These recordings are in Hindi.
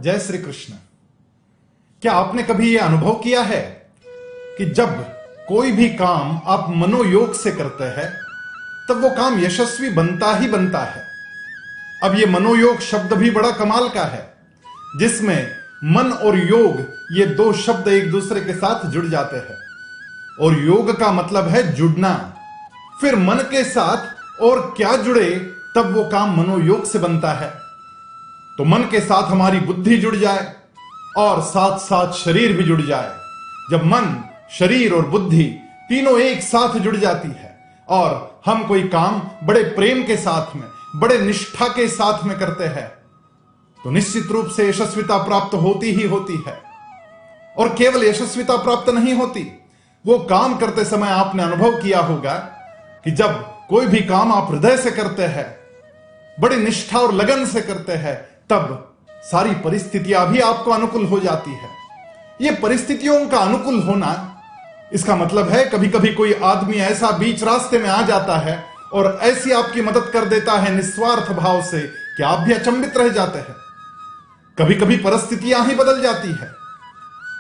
जय श्री कृष्ण। क्या आपने कभी यह अनुभव किया है कि जब कोई भी काम आप मनोयोग से करते हैं तब वो काम यशस्वी बनता ही बनता है। अब ये मनोयोग शब्द भी बड़ा कमाल का है, जिसमें मन और योग ये दो शब्द एक दूसरे के साथ जुड़ जाते हैं। और योग का मतलब है जुड़ना। फिर मन के साथ और क्या जुड़े तब वो काम मनोयोग से बनता है। तो मन के साथ हमारी बुद्धि जुड़ जाए और साथ साथ शरीर भी जुड़ जाए। जब मन, शरीर और बुद्धि तीनों एक साथ जुड़ जाती है और हम कोई काम बड़े प्रेम के साथ में, बड़े निष्ठा के साथ में करते हैं, तो निश्चित रूप से यशस्विता प्राप्त होती ही होती है। और केवल यशस्विता प्राप्त नहीं होती, वो काम करते समय आपने अनुभव किया होगा कि जब कोई भी काम आप हृदय से करते हैं, बड़ी निष्ठा और लगन से करते हैं, तब सारी परिस्थितियां भी आपको अनुकूल हो जाती है। ये परिस्थितियों का अनुकूल होना, इसका मतलब है कभी कभी कोई आदमी ऐसा बीच रास्ते में आ जाता है और ऐसी आपकी मदद कर देता है निस्वार्थ भाव से कि आप भी अचंभित रह जाते हैं। कभी कभी परिस्थितियां ही बदल जाती है।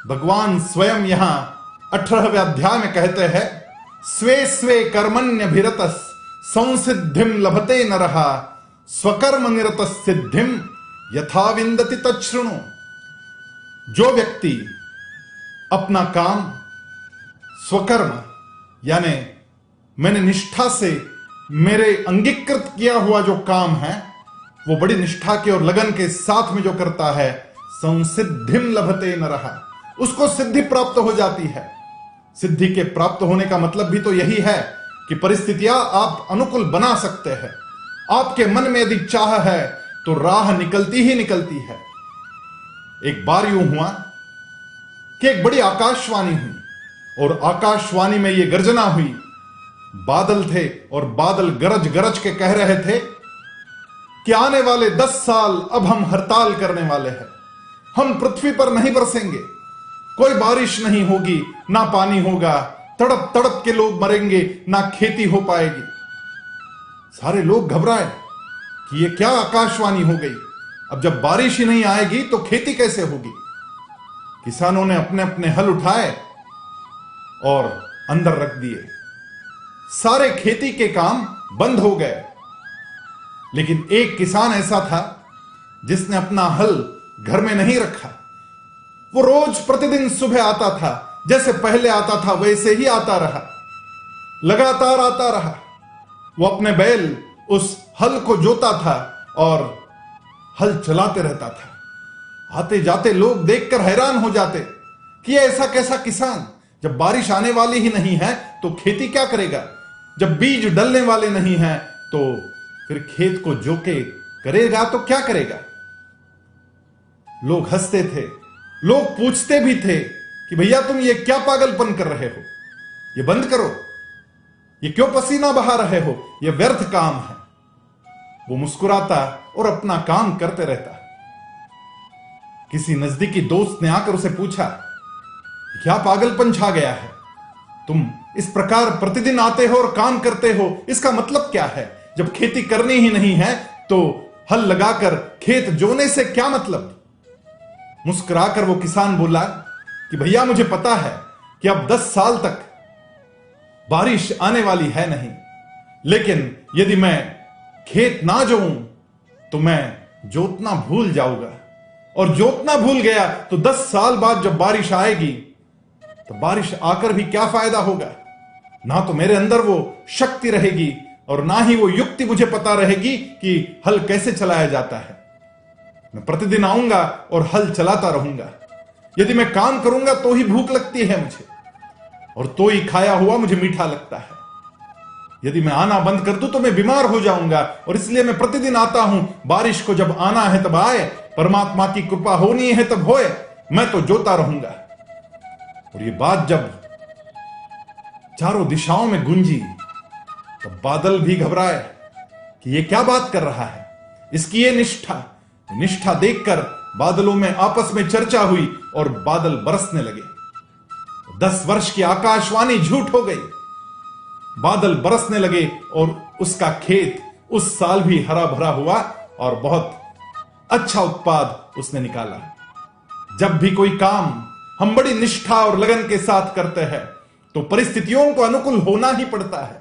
भगवान स्वयं यहां 18वें अध्याय में कहते हैं, स्वे स्वे कर्मण्यभिरतस् संसिद्धिम लभते नरः स्वकर्म निरत सिद्धिम यथा विंदति तच्छृणु। जो व्यक्ति अपना काम स्वकर्म यानी मैंने निष्ठा से मेरे अंगीकृत किया हुआ जो काम है वो बड़ी निष्ठा के और लगन के साथ में जो करता है, संसिद्धिम लभते नरः, उसको सिद्धि प्राप्त हो जाती है। सिद्धि के प्राप्त होने का मतलब भी तो यही है कि परिस्थितियां आप अनुकूल बना सकते हैं। आपके मन में यदि चाह है तो राह निकलती ही निकलती है। एक बार यूं हुआ कि एक बड़ी आकाशवाणी हुई और आकाशवाणी में यह गर्जना हुई। बादल थे और बादल गरज गरज के कह रहे थे कि आने वाले 10 साल अब हम हड़ताल करने वाले हैं। हम पृथ्वी पर नहीं बरसेंगे, कोई बारिश नहीं होगी, ना पानी होगा, तड़प तड़प के लोग मरेंगे, ना खेती हो पाएगी। सारे लोग घबराए कि ये क्या आकाशवाणी हो गई। अब जब बारिश ही नहीं आएगी तो खेती कैसे होगी। किसानों ने अपने अपने हल उठाए और अंदर रख दिए। सारे खेती के काम बंद हो गए। लेकिन एक किसान ऐसा था जिसने अपना हल घर में नहीं रखा। वो रोज प्रतिदिन सुबह आता था, जैसे पहले आता था वैसे ही आता रहा, लगातार आता रहा। वो अपने बैल उस हल को जोता था और हल चलाते रहता था। आते जाते लोग देखकर हैरान हो जाते कि ऐसा कैसा किसान, जब बारिश आने वाली ही नहीं है तो खेती क्या करेगा, जब बीज डलने वाले नहीं हैं तो फिर खेत को जोके करेगा तो क्या करेगा। लोग हंसते थे, लोग पूछते भी थे कि भैया तुम ये क्या पागलपन कर रहे हो, ये बंद करो, ये क्यों पसीना बहा रहे हो, ये व्यर्थ काम है। वो मुस्कुराता और अपना काम करते रहता। किसी नजदीकी दोस्त ने आकर उसे पूछा, क्या पागलपन छा गया है, तुम इस प्रकार प्रतिदिन आते हो और काम करते हो, इसका मतलब क्या है। जब खेती करनी ही नहीं है तो हल लगाकर खेत जोने से क्या मतलब। मुस्कुराकर वो किसान बोला कि भैया मुझे पता है कि अब 10 साल तक बारिश आने वाली है नहीं, लेकिन यदि मैं खेत ना जोऊं तो मैं जोतना भूल जाऊंगा, और जोतना भूल गया तो 10 साल बाद जब बारिश आएगी तो बारिश आकर भी क्या फायदा होगा। ना तो मेरे अंदर वो शक्ति रहेगी और ना ही वो युक्ति मुझे पता रहेगी कि हल कैसे चलाया जाता है। मैं प्रतिदिन आऊंगा और हल चलाता रहूंगा। यदि मैं काम करूंगा तो ही भूख लगती है मुझे, और तो ही खाया हुआ मुझे मीठा लगता है। यदि मैं आना बंद कर दूं तो मैं बीमार हो जाऊंगा, और इसलिए मैं प्रतिदिन आता हूं। बारिश को जब आना है तब आए, परमात्मा की कृपा होनी है तब होए, मैं तो जोता रहूंगा। और ये बात जब चारों दिशाओं में गूंजी तो बादल भी घबराए कि ये क्या बात कर रहा है, इसकी ये निष्ठा देखकर बादलों में आपस में चर्चा हुई और बादल बरसने लगे। 10 वर्ष की आकाशवाणी झूठ हो गई। बादल बरसने लगे और उसका खेत उस साल भी हरा भरा हुआ और बहुत अच्छा उत्पाद उसने निकाला। जब भी कोई काम हम बड़ी निष्ठा और लगन के साथ करते हैं तो परिस्थितियों को अनुकूल होना ही पड़ता है।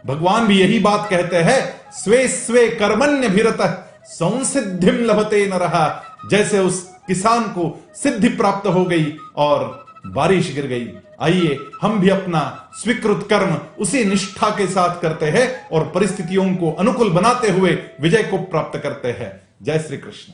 भगवान भी यही बात कहते हैं, स्वे स्वे कर्मण्य भिरतः संसिद्धिम लभते नरः। जैसे उस किसान को सिद्धि प्राप्त हो गई और बारिश गिर गई, आइए हम भी अपना स्वीकृत कर्म उसी निष्ठा के साथ करते हैं और परिस्थितियों को अनुकूल बनाते हुए विजय को प्राप्त करते हैं। जय श्री कृष्ण।